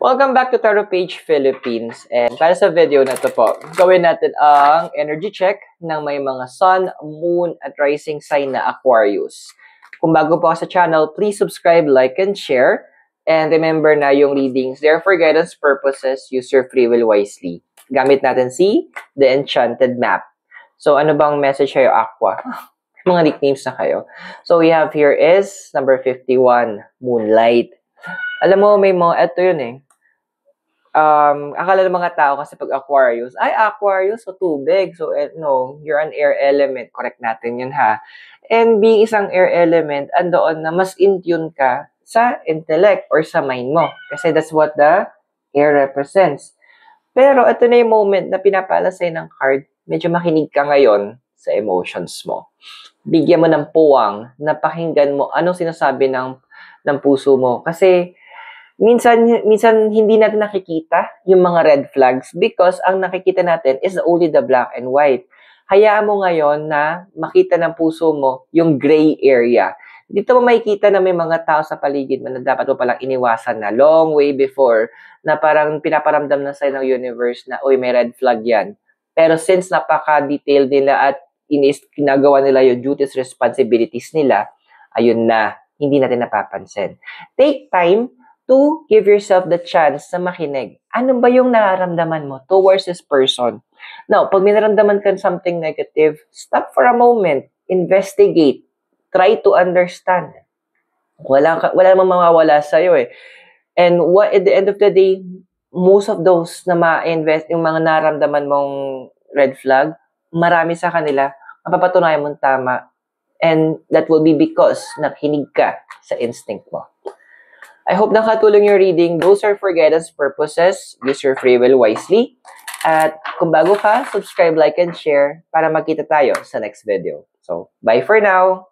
Welcome back to Tarot Page Philippines. And para sa video na to po, gawin natin ang energy check ng may mga sun, moon, at rising sign na Aquarius. Kung bago po ako sa channel, please subscribe, like, and share. And remember na yung readings, they're for guidance purposes. Use your free will wisely. Gamit natin the Enchanted Map. So ano bang message kayo, Aqua? Mga nicknames na kayo. So we have here is number 51, Moonlight. Alam mo, may mga, ito yun eh. Akala ng mga tao kasi pag Aquarius, Aquarius, so tubig. So, no, you're an air element. Correct natin yun, ha? And being isang air element, andoon na mas in tune ka sa intellect or sa mind mo. Kasi that's what the air represents. Pero ito na yung moment na pinapala sa'yo ng card, medyo makinig ka ngayon sa emotions mo. Bigyan mo ng puwang na pakinggan mo anong sinasabi ng puso mo. Kasi minsan hindi natin nakikita yung mga red flags because ang nakikita natin is only the black and white. Hayaan mo ngayon na makita ng puso mo yung gray area. Dito mo makikita na may mga tao sa paligid mo na dapat mo palang iniwasan na long way before na parang pinaparamdam na sa'yo ng universe na, uy, may red flag yan. Pero since napaka-detailed nila at ginagawa nila yung duties, responsibilities nila, ayun na, hindi natin napapansin. Take time to give yourself the chance na makinig. Ano ba yung nararamdaman mo towards this person? Now, pag may naramdaman ka something negative, stop for a moment, investigate, try to understand. Wala namang mawawala sa'yo eh. And at the end of the day, most of those na ma-invest, yung mga naramdaman mong red flag, marami sa kanila, mapapatunayan mong tama. And that will be because nakinig ka sa instinct mo. I hope nakatulong yung reading. Those are for guidance purposes. Use your free will wisely. At kung bago ka, subscribe, like, and share para magkita tayo sa next video. So, bye for now!